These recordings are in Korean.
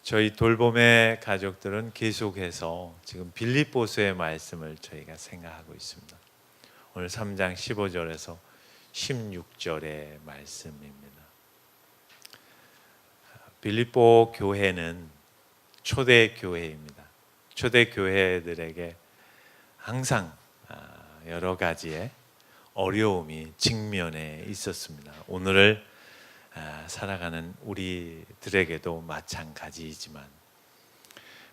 저희 돌봄의 가족들은 계속해서 지금 빌립보서의 말씀을 저희가 생각하고 있습니다. 오늘 3장 15절에서 16절의 말씀입니다. 빌립보 교회는 초대 교회입니다. 초대 교회들에게 항상 여러 가지의 어려움이 직면해 있었습니다. 오늘을 살아가는 우리들에게도 마찬가지이지만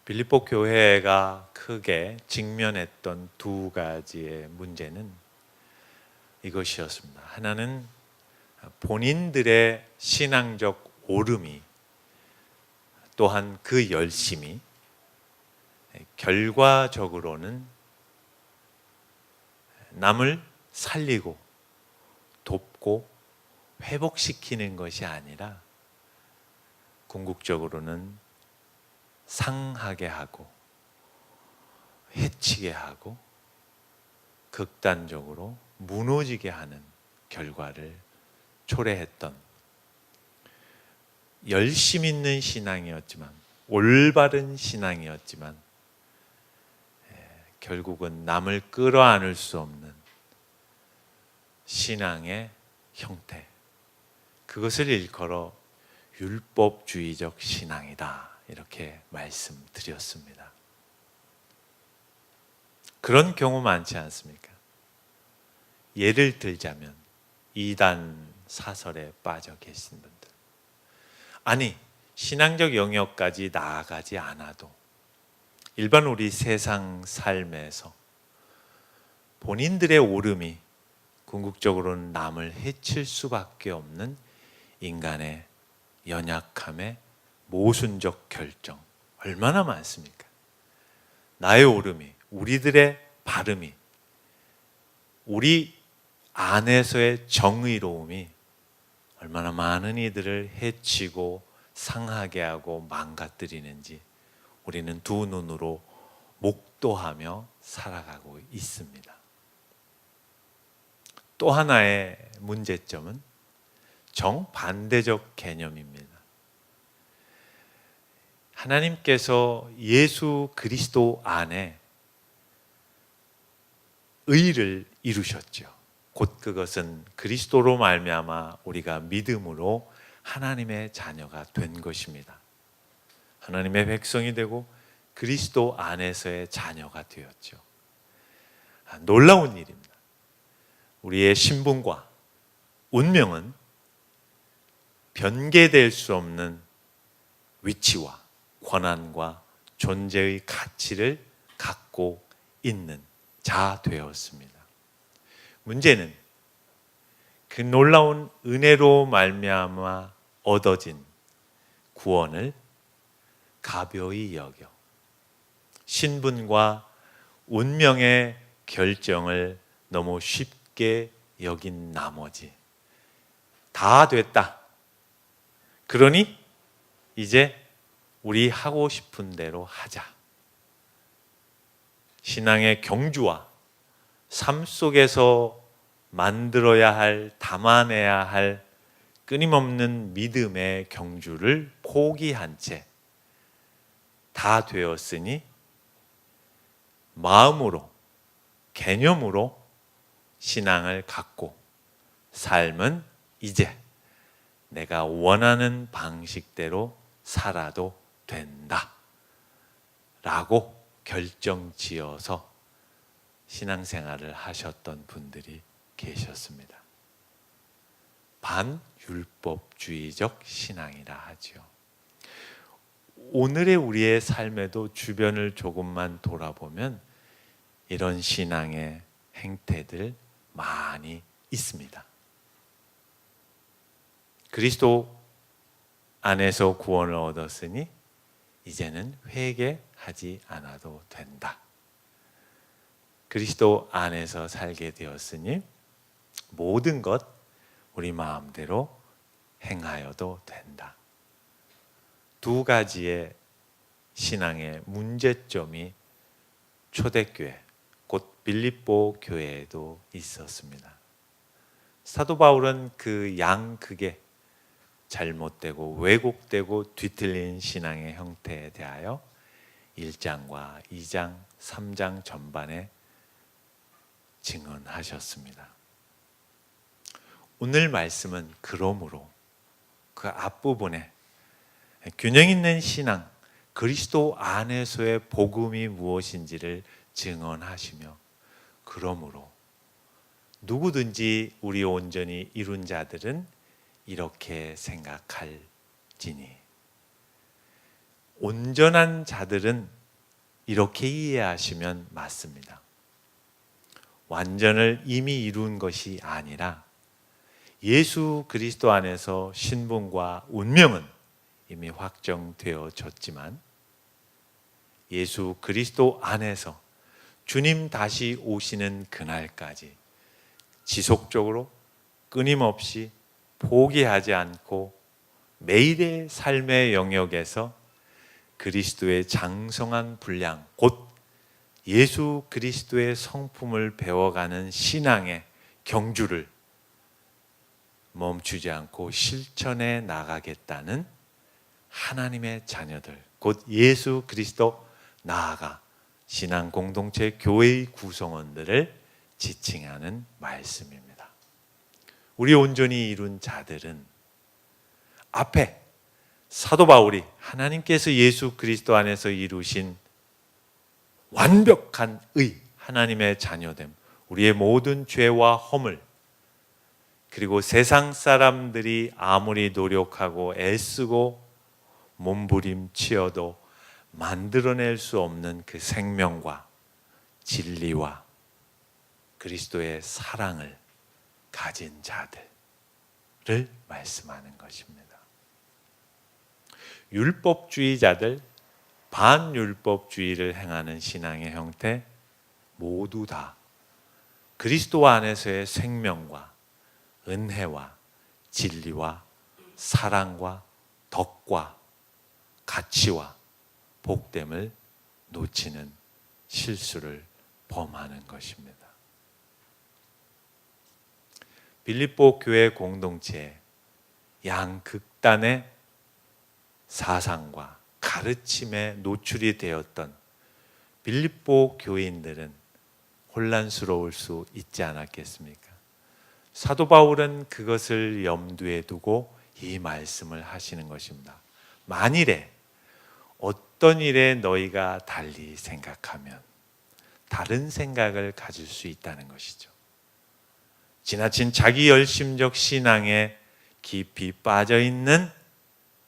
빌립보 교회가 크게 직면했던 두 가지의 문제는 이것이었습니다. 하나는 본인들의 신앙적 오름이, 또한 그 열심이 결과적으로는 남을 살리고 돕고 회복시키는 것이 아니라 궁극적으로는 상하게 하고 해치게 하고 극단적으로 무너지게 하는 결과를 초래했던, 열심 있는 신앙이었지만, 올바른 신앙이었지만 결국은 남을 끌어안을 수 없는 신앙의 형태, 그것을 일컬어 율법주의적 신앙이다, 이렇게 말씀드렸습니다. 그런 경우 많지 않습니까? 예를 들자면 이단 사설에 빠져 계신 분들, 아니 신앙적 영역까지 나아가지 않아도 일반 우리 세상 삶에서 본인들의 오름이 궁극적으로는 남을 해칠 수밖에 없는 인간의 연약함의 모순적 결정, 얼마나 많습니까? 나의 오름이, 우리들의 발음이, 우리 안에서의 정의로움이 얼마나 많은 이들을 해치고 상하게 하고 망가뜨리는지 우리는 두 눈으로 목도하며 살아가고 있습니다. 또 하나의 문제점은 정반대적 개념입니다. 하나님께서 예수 그리스도 안에 의를 이루셨죠. 곧 그것은 그리스도로 말미암아 우리가 믿음으로 하나님의 자녀가 된 것입니다. 하나님의 백성이 되고 그리스도 안에서의 자녀가 되었죠. 놀라운 일입니다. 우리의 신분과 운명은 변개될 수 없는 위치와 권한과 존재의 가치를 갖고 있는 자 되었습니다. 문제는 그 놀라운 은혜로 말미암아 얻어진 구원을 가벼이 여겨 신분과 운명의 결정을 너무 쉽게 여긴 나머지 다 됐다, 그러니 이제 우리 하고 싶은 대로 하자, 신앙의 경주와 삶 속에서 만들어야 할, 담아내야 할 끊임없는 믿음의 경주를 포기한 채 다 되었으니 마음으로, 개념으로 신앙을 갖고 삶은 이제 내가 원하는 방식대로 살아도 된다 라고 결정지어서 신앙생활을 하셨던 분들이 계셨습니다. 반율법주의적 신앙이라 하죠. 오늘의 우리의 삶에도 주변을 조금만 돌아보면 이런 신앙의 행태들 많이 있습니다. 그리스도 안에서 구원을 얻었으니 이제는 회개하지 않아도 된다. 그리스도 안에서 살게 되었으니 모든 것 우리 마음대로 행하여도 된다. 두 가지의 신앙의 문제점이 초대교회, 곧 빌립보 교회에도 있었습니다. 사도 바울은 그 양극의 잘못되고 왜곡되고 뒤틀린 신앙의 형태에 대하여 1장과 2장, 3장 전반에 증언하셨습니다. 오늘 말씀은 그러므로 그 앞부분에 균형 있는 신앙, 그리스도 안에서의 복음이 무엇인지를 증언하시며, 그러므로 누구든지 우리 온전히 이룬 자들은 이렇게 생각할지니, 온전한 자들은 이렇게 이해하시면 맞습니다. 완전을 이미 이룬 것이 아니라 예수 그리스도 안에서 신분과 운명은 이미 확정되어졌지만, 예수 그리스도 안에서 주님 다시 오시는 그날까지 지속적으로 끊임없이 포기하지 않고 매일의 삶의 영역에서 그리스도의 장성한 분량, 곧 예수 그리스도의 성품을 배워가는 신앙의 경주를 멈추지 않고 실천해 나가겠다는 하나님의 자녀들, 곧 예수 그리스도 나아가 신앙 공동체 교회의 구성원들을 지칭하는 말씀입니다. 우리 온전히 이룬 자들은 앞에 사도 바울이 하나님께서 예수 그리스도 안에서 이루신 완벽한 의, 하나님의 자녀됨, 우리의 모든 죄와 허물, 그리고 세상 사람들이 아무리 노력하고 애쓰고 몸부림치어도 만들어낼 수 없는 그 생명과 진리와 그리스도의 사랑을 가진 자들을 말씀하는 것입니다. 율법주의자들, 반율법주의를 행하는 신앙의 형태 모두 다 그리스도 안에서의 생명과 은혜와 진리와 사랑과 덕과 가치와 복됨을 놓치는 실수를 범하는 것입니다. 빌립보 교회 공동체에 양극단의 사상과 가르침에 노출이 되었던 빌립보 교인들은 혼란스러울 수 있지 않았겠습니까? 사도 바울은 그것을 염두에 두고 이 말씀을 하시는 것입니다. 만일에 어떤 일에 너희가 달리 생각하면 다른 생각을 가질 수 있다는 것이죠. 지나친 자기 열심적 신앙에 깊이 빠져있는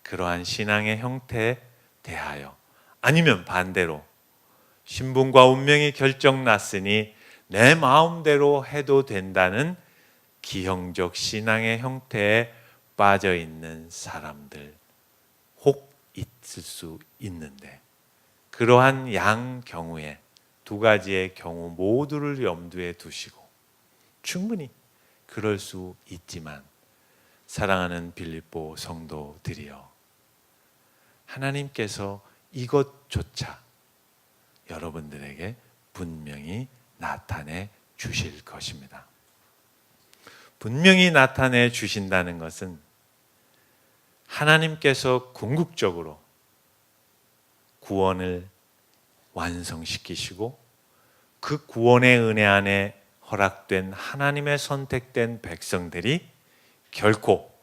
그러한 신앙의 형태에 대하여, 아니면 반대로 신분과 운명이 결정났으니 내 마음대로 해도 된다는 기형적 신앙의 형태에 빠져있는 사람들 혹 있을 수 있는데, 그러한 양 경우에 두 가지의 경우 모두를 염두에 두시고 충분히 그럴 수 있지만, 사랑하는 빌립보 성도들이여, 하나님께서 이것조차 여러분들에게 분명히 나타내 주실 것입니다. 분명히 나타내 주신다는 것은 하나님께서 궁극적으로 구원을 완성시키시고 그 구원의 은혜 안에 허락된 하나님의 선택된 백성들이 결코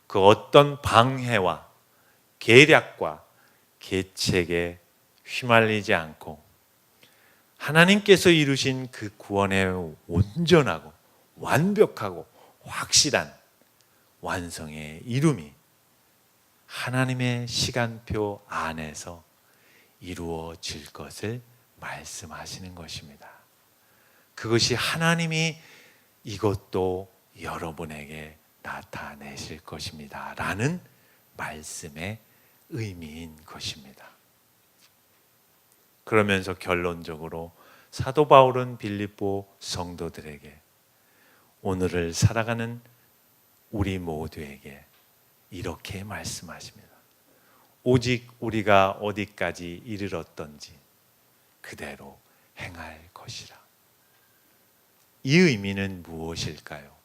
그 어떤 방해와 계략과 계책에 휘말리지 않고 하나님께서 이루신 그 구원의 온전하고 완벽하고 확실한 완성의 이룸이 하나님의 시간표 안에서 이루어질 것을 말씀하시는 것입니다. 그것이 하나님이 이것도 여러분에게 나타내실 것입니다 라는 말씀의 의미인 것입니다. 그러면서 결론적으로 사도 바울은 빌립보 성도들에게, 오늘을 살아가는 우리 모두에게 이렇게 말씀하십니다. 오직 우리가 어디까지 이르렀던지 그대로 행할 것이라. 이 의미는 무엇일까요?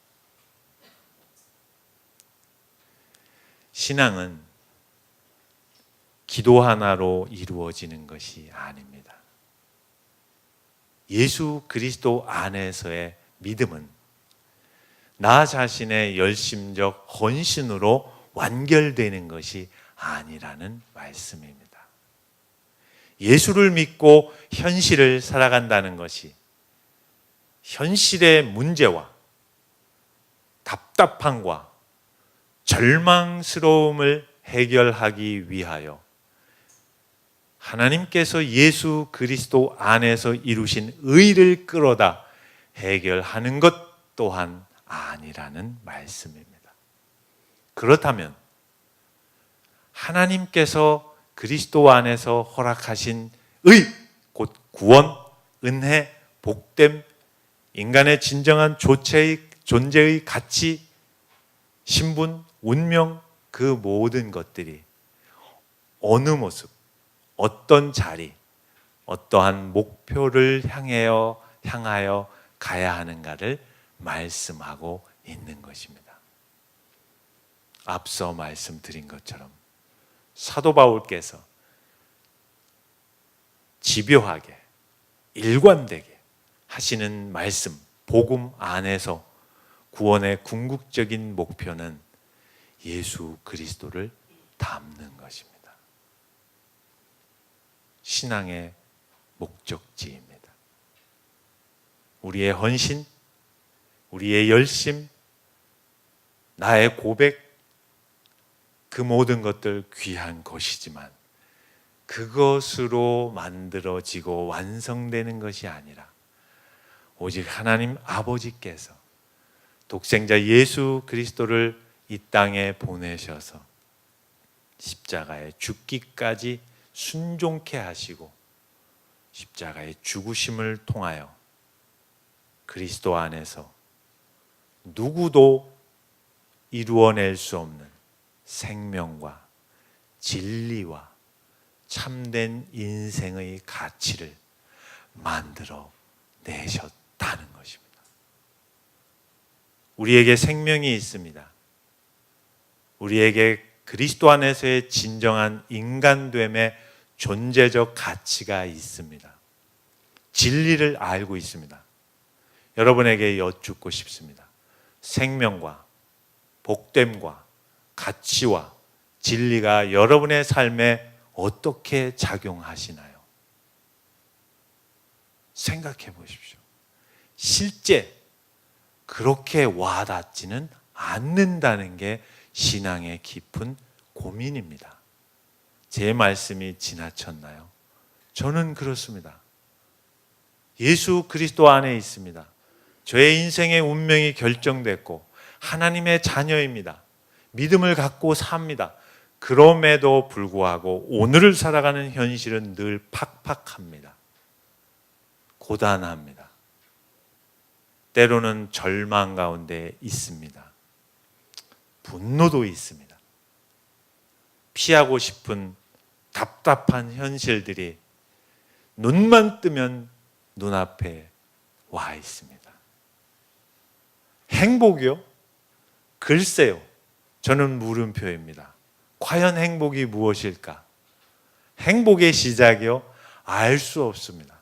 신앙은 기도 하나로 이루어지는 것이 아닙니다. 예수 그리스도 안에서의 믿음은 나 자신의 열심적 헌신으로 완결되는 것이 아니라는 말씀입니다. 예수를 믿고 현실을 살아간다는 것이 현실의 문제와 답답함과 절망스러움을 해결하기 위하여 하나님께서 예수 그리스도 안에서 이루신 의를 끌어다 해결하는 것 또한 아니라는 말씀입니다. 그렇다면 하나님께서 그리스도 안에서 허락하신 의, 곧 구원, 은혜, 복됨, 인간의 진정한 존재의 가치, 신분, 운명, 그 모든 것들이 어느 모습, 어떤 자리, 어떠한 목표를 향하여 가야 하는가를 말씀하고 있는 것입니다. 앞서 말씀드린 것처럼 사도 바울께서 집요하게 일관되게 하시는 말씀, 복음 안에서 구원의 궁극적인 목표는 예수 그리스도를 닮는 것입니다. 신앙의 목적지입니다. 우리의 헌신, 우리의 열심, 나의 고백, 그 모든 것들 귀한 것이지만 그것으로 만들어지고 완성되는 것이 아니라 오직 하나님 아버지께서 독생자 예수 그리스도를 이 땅에 보내셔서 십자가에 죽기까지 순종케 하시고 십자가의 죽으심을 통하여 그리스도 안에서 누구도 이루어낼 수 없는 생명과 진리와 참된 인생의 가치를 만들어 내셨다는 것입니다. 우리에게 생명이 있습니다. 우리에게 그리스도 안에서의 진정한 인간됨의 존재적 가치가 있습니다. 진리를 알고 있습니다. 여러분에게 여쭙고 싶습니다. 생명과 복됨과 가치와 진리가 여러분의 삶에 어떻게 작용하시나요? 생각해 보십시오. 실제 그렇게 와닿지는 않는다는 게 신앙의 깊은 고민입니다. 제 말씀이 지나쳤나요? 저는 그렇습니다. 예수 그리스도 안에 있습니다. 저의 인생의 운명이 결정됐고 하나님의 자녀입니다. 믿음을 갖고 삽니다. 그럼에도 불구하고 오늘을 살아가는 현실은 늘 팍팍합니다. 고단합니다. 때로는 절망 가운데 있습니다. 분노도 있습니다. 피하고 싶은 답답한 현실들이 눈만 뜨면 눈앞에 와 있습니다. 행복이요? 글쎄요. 저는 물음표입니다. 과연 행복이 무엇일까? 행복의 시작이요? 알 수 없습니다.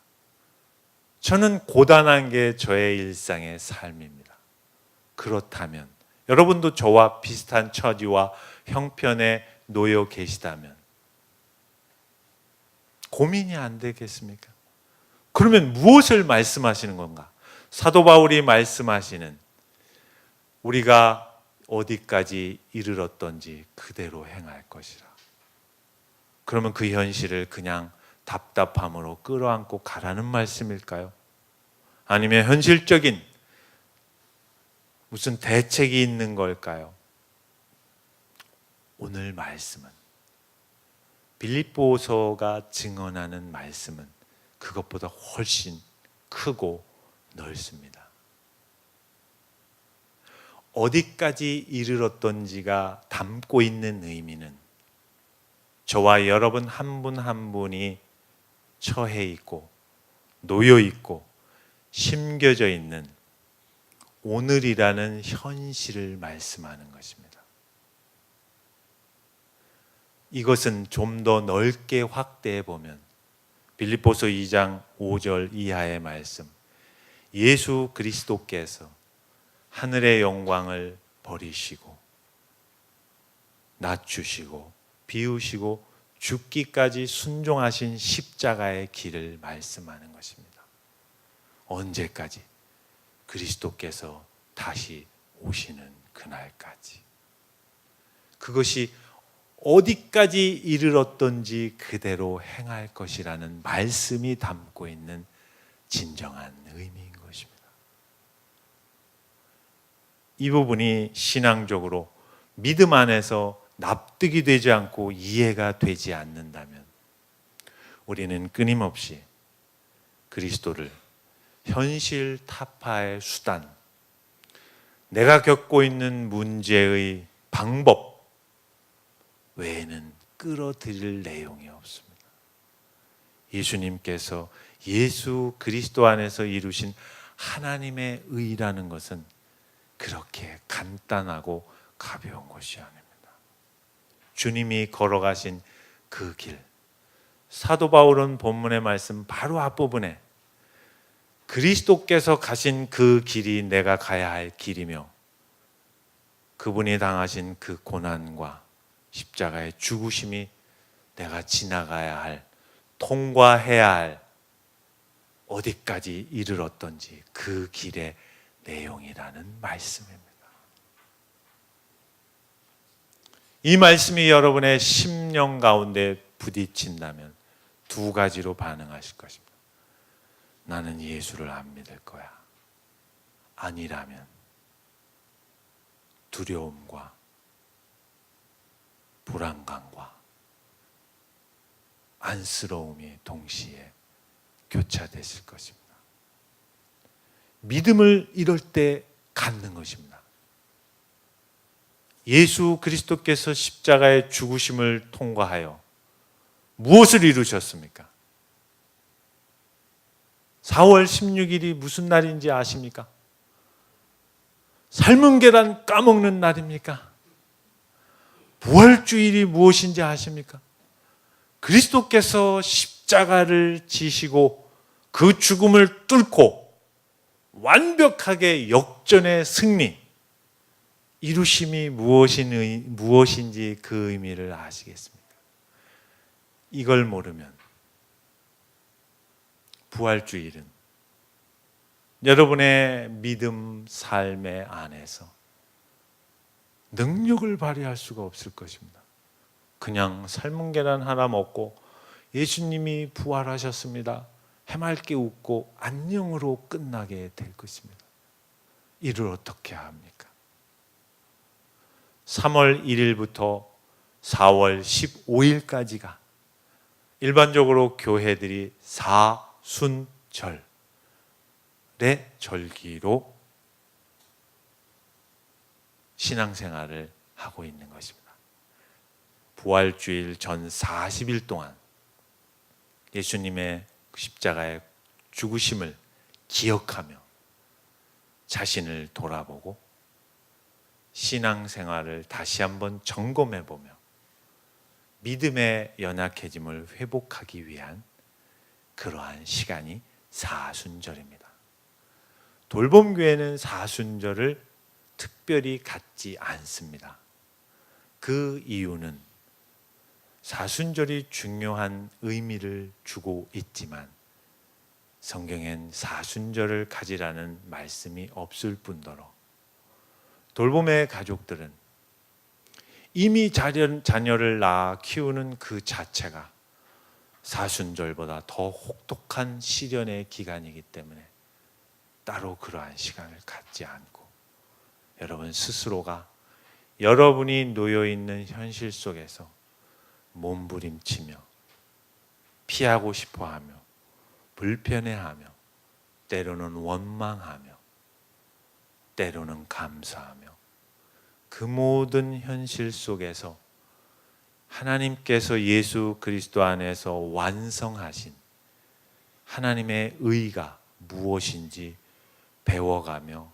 저는 고단한 게 저의 일상의 삶입니다. 그렇다면 여러분도 저와 비슷한 처지와 형편에 놓여 계시다면 고민이 안 되겠습니까? 그러면 무엇을 말씀하시는 건가? 사도 바울이 말씀하시는 우리가 어디까지 이르렀던지 그대로 행할 것이라. 그러면 그 현실을 그냥 답답함으로 끌어안고 가라는 말씀일까요? 아니면 현실적인 무슨 대책이 있는 걸까요? 오늘 말씀은 빌립보서가 증언하는 말씀은 그것보다 훨씬 크고 넓습니다. 어디까지 이르렀던지가 담고 있는 의미는 저와 여러분 한 분 한 분이 처해 있고 놓여 있고 심겨져 있는 오늘이라는 현실을 말씀하는 것입니다. 이것은 좀 더 넓게 확대해 보면 빌립보서 2장 5절 이하의 말씀, 예수 그리스도께서 하늘의 영광을 버리시고 낮추시고 비우시고 죽기까지 순종하신 십자가의 길을 말씀하는 것입니다. 언제까지? 그리스도께서 다시 오시는 그날까지. 그것이 어디까지 이르렀던지 그대로 행할 것이라는 말씀이 담고 있는 진정한 의미인 것입니다. 이 부분이 신앙적으로 믿음 안에서 납득이 되지 않고 이해가 되지 않는다면 우리는 끊임없이 그리스도를 현실 타파의 수단, 내가 겪고 있는 문제의 방법 외에는 끌어들일 내용이 없습니다. 예수님께서 예수 그리스도 안에서 이루신 하나님의 의라는 것은 그렇게 간단하고 가벼운 것이 아닙니다. 주님이 걸어가신 그 길, 사도 바울은 본문의 말씀 바로 앞부분에 그리스도께서 가신 그 길이 내가 가야 할 길이며 그분이 당하신 그 고난과 십자가의 죽으심이 내가 지나가야 할, 통과해야 할 어디까지 이르렀던지 그 길의 내용이라는 말씀입니다. 이 말씀이 여러분의 심령 가운데 부딪힌다면 두 가지로 반응하실 것입니다. 나는 예수를 안 믿을 거야. 아니라면 두려움과 불안감과 안쓰러움이 동시에 교차됐을 것입니다. 믿음을 이럴 때 갖는 것입니다. 예수 그리스도께서 십자가의 죽으심을 통과하여 무엇을 이루셨습니까? 4월 16일이 무슨 날인지 아십니까? 삶은 계란 까먹는 날입니까? 부활주일이 무엇인지 아십니까? 그리스도께서 십자가를 지시고 그 죽음을 뚫고 완벽하게 역전의 승리, 이루심이 무엇인지 그 의미를 아시겠습니까? 이걸 모르면 부활주일은 여러분의 믿음 삶의 안에서 능력을 발휘할 수가 없을 것입니다. 그냥 삶은 계란 하나 먹고 예수님이 부활하셨습니다, 해맑게 웃고 안녕으로 끝나게 될 것입니다. 이를 어떻게 합니까? 3월 1일부터 4월 15일까지가 일반적으로 교회들이 사순절의 절기로 신앙생활을 하고 있는 것입니다. 부활주일 전 40일 동안 예수님의 십자가의 죽으심을 기억하며 자신을 돌아보고 신앙생활을 다시 한번 점검해보며 믿음의 연약해짐을 회복하기 위한 그러한 시간이 사순절입니다. 돌봄교회는 사순절을 특별히 갖지 않습니다. 그 이유는 사순절이 중요한 의미를 주고 있지만 성경엔 사순절을 가지라는 말씀이 없을 뿐더러 돌봄의 가족들은 이미 자녀를 낳아 키우는 그 자체가 사순절보다 더 혹독한 시련의 기간이기 때문에 따로 그러한 시간을 갖지 않고 여러분 스스로가 여러분이 놓여있는 현실 속에서 몸부림치며 피하고 싶어하며 불편해하며 때로는 원망하며 때로는 감사하며 그 모든 현실 속에서 하나님께서 예수 그리스도 안에서 완성하신 하나님의 의가 무엇인지 배워가며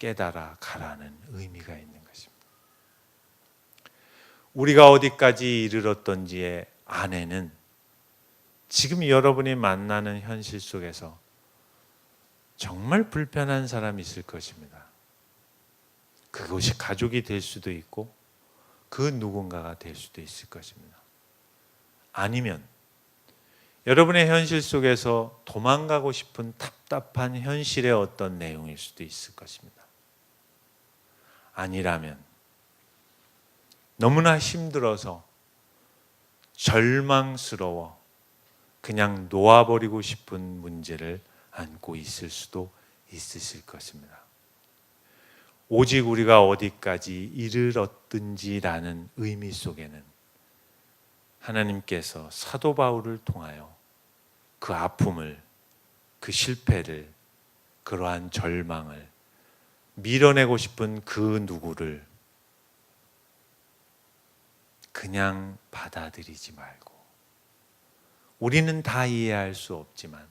깨달아 가라는 의미가 있는 것입니다. 우리가 어디까지 이르렀던지의 안에는 지금 여러분이 만나는 현실 속에서 정말 불편한 사람이 있을 것입니다. 그것이 가족이 될 수도 있고 그 누군가가 될 수도 있을 것입니다. 아니면 여러분의 현실 속에서 도망가고 싶은 답답한 현실의 어떤 내용일 수도 있을 것입니다. 아니라면 너무나 힘들어서 절망스러워 그냥 놓아버리고 싶은 문제를 안고 있을 수도 있으실 것입니다. 오직 우리가 어디까지 이르렀든지라는 의미 속에는 하나님께서 사도 바울을 통하여 그 아픔을, 그 실패를, 그러한 절망을 밀어내고 싶은 그 누구를 그냥 받아들이지 말고, 우리는 다 이해할 수 없지만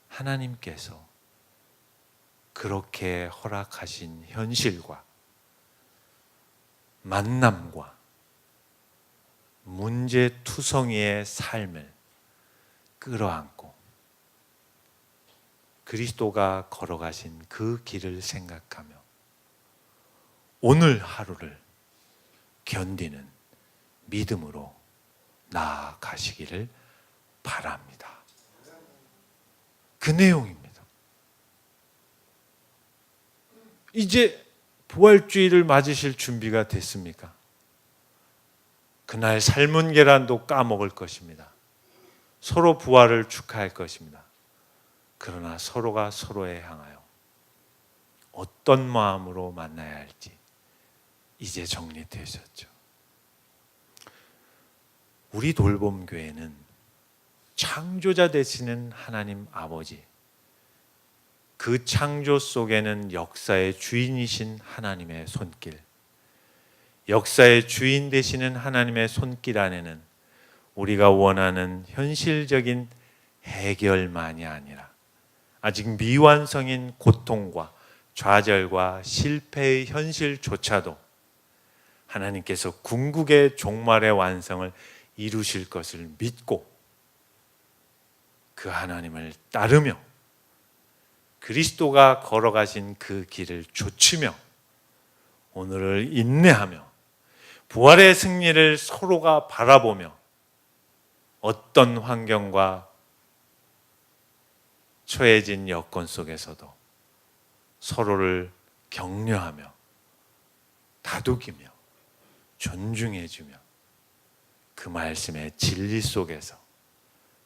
하나님께서 그렇게 허락하신 현실과 만남과 문제투성이의 삶을 끌어안고 그리스도가 걸어가신 그 길을 생각하며 오늘 하루를 견디는 믿음으로 나아가시기를 바랍니다. 그 내용입니다. 이제 부활주의를 맞으실 준비가 됐습니까? 그날 삶은 계란도 까먹을 것입니다. 서로 부활을 축하할 것입니다. 그러나 서로가 서로에 향하여 어떤 마음으로 만나야 할지 이제 정리되셨죠. 우리 돌봄교회는 창조자 되시는 하나님 아버지, 그 창조 속에는 역사의 주인이신 하나님의 손길, 역사의 주인 되시는 하나님의 손길 안에는 우리가 원하는 현실적인 해결만이 아니라 아직 미완성인 고통과 좌절과 실패의 현실조차도 하나님께서 궁극의 종말의 완성을 이루실 것을 믿고 그 하나님을 따르며 그리스도가 걸어가신 그 길을 좇으며 오늘을 인내하며 부활의 승리를 서로가 바라보며 어떤 환경과 처해진 여건 속에서도 서로를 격려하며 다독이며 존중해주며 그 말씀의 진리 속에서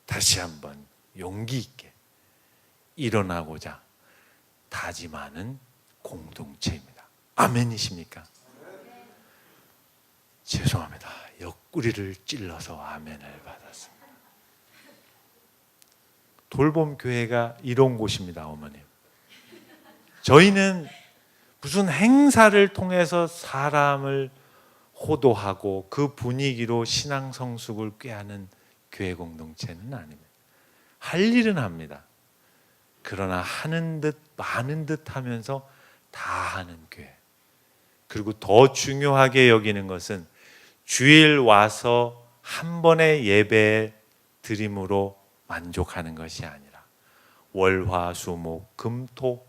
다시 한번 용기 있게 일어나고자 다짐하는 공동체입니다. 아멘이십니까? 죄송합니다. 옆구리를 찔러서 아멘을 받았습니다. 돌봄교회가 이런 곳입니다, 어머님. 저희는 무슨 행사를 통해서 사람을 호도하고 그 분위기로 신앙 성숙을 꾀하는 교회 공동체는 아닙니다. 할 일은 합니다. 그러나 하는 듯 많은 듯 하면서 다 하는 교회. 그리고 더 중요하게 여기는 것은 주일 와서 한 번의 예배 드림으로 만족하는 것이 아니라 월, 화, 수, 목, 금, 토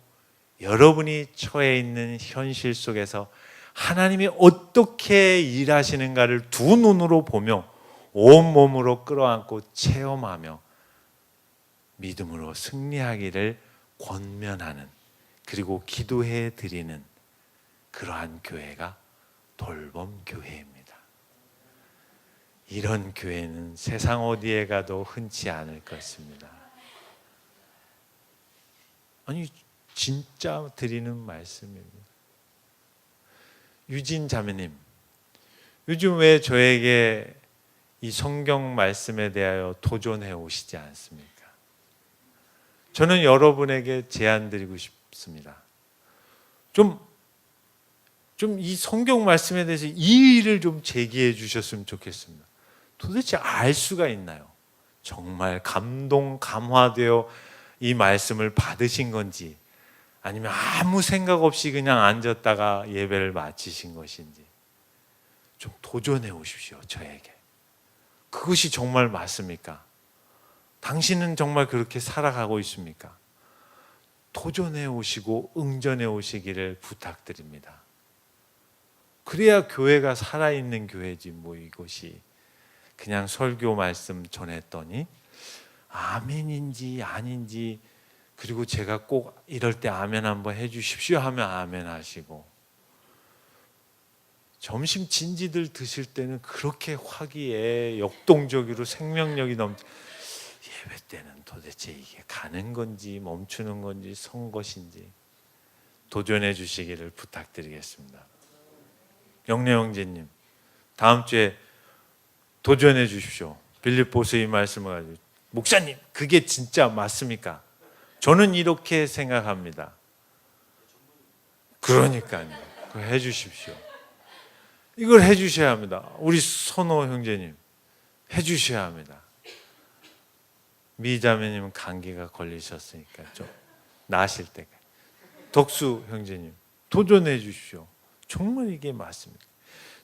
여러분이 처해 있는 현실 속에서 하나님이 어떻게 일하시는가를 두 눈으로 보며 온몸으로 끌어안고 체험하며 믿음으로 승리하기를 권면하는, 그리고 기도해 드리는 그러한 교회가 돌봄교회입니다. 이런 교회는 세상 어디에 가도 흔치 않을 것입니다. 아니 진짜 드리는 말씀입니다. 유진 자매님, 요즘 왜 저에게 이 성경 말씀에 대하여 도전해 오시지 않습니까? 저는 여러분에게 제안 드리고 싶습니다. 좀 이 성경 말씀에 대해서 이의를 좀 제기해 주셨으면 좋겠습니다. 도대체 알 수가 있나요? 정말 감동, 감화되어 이 말씀을 받으신 건지, 아니면 아무 생각 없이 그냥 앉았다가 예배를 마치신 것인지 좀 도전해 오십시오. 저에게. 그것이 정말 맞습니까? 당신은 정말 그렇게 살아가고 있습니까? 도전해 오시고 응전해 오시기를 부탁드립니다. 그래야 교회가 살아있는 교회지 뭐 이것이 그냥 설교 말씀 전했더니 아멘인지 아닌지, 그리고 제가 꼭 이럴 때 아멘 한번 해주십시오 하면 아멘 하시고, 점심 진지들 드실 때는 그렇게 화기에 역동적으로 생명력이 예배 때는 도대체 이게 가는 건지 멈추는 건지 선 것인지 도전해 주시기를 부탁드리겠습니다. 영래 형제님, 다음 주에 도전해 주십시오. 빌립보서 이 말씀을 가지고, 목사님 그게 진짜 맞습니까? 저는 이렇게 생각합니다. 그러니까요. 그거 해 주십시오. 이걸 해 주셔야 합니다. 우리 선호 형제님 해 주셔야 합니다. 미자매님은 감기가 걸리셨으니까 좀 나으실 때까지. 덕수 형제님 도전해 주십시오. 정말 이게 맞습니다.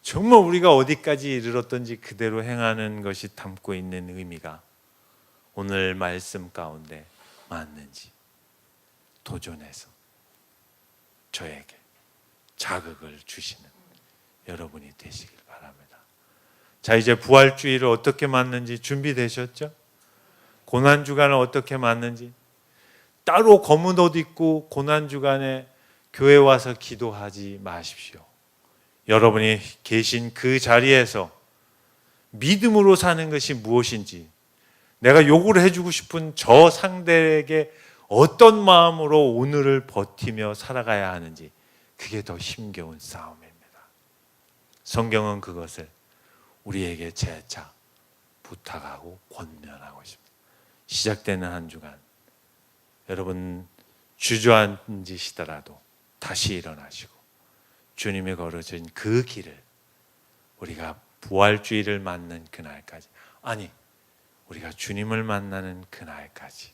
정말 우리가 어디까지 이르렀던지 그대로 행하는 것이 담고 있는 의미가 오늘 말씀 가운데 맞는지 도전해서 저에게 자극을 주시는 여러분이 되시길 바랍니다. 자, 이제 부활주의를 어떻게 맞는지 준비되셨죠? 고난주간을 어떻게 맞는지. 따로 검은 옷 입고 고난주간에 교회 와서 기도하지 마십시오. 여러분이 계신 그 자리에서 믿음으로 사는 것이 무엇인지, 내가 요구를 해주고 싶은 저 상대에게 어떤 마음으로 오늘을 버티며 살아가야 하는지, 그게 더 힘겨운 싸움입니다. 성경은 그것을 우리에게 재차 부탁하고 권면하고 있습니다. 시작되는 한 주간 여러분 주저앉으시더라도 다시 일어나시고 주님이 걸어준 그 길을, 우리가 부활주의를 맞는 그날까지, 아니 우리가 주님을 만나는 그날까지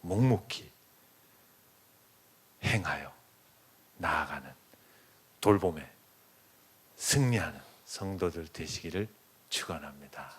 묵묵히 행하여 나아가는 돌봄에 승리하는 성도들 되시기를 축원합니다.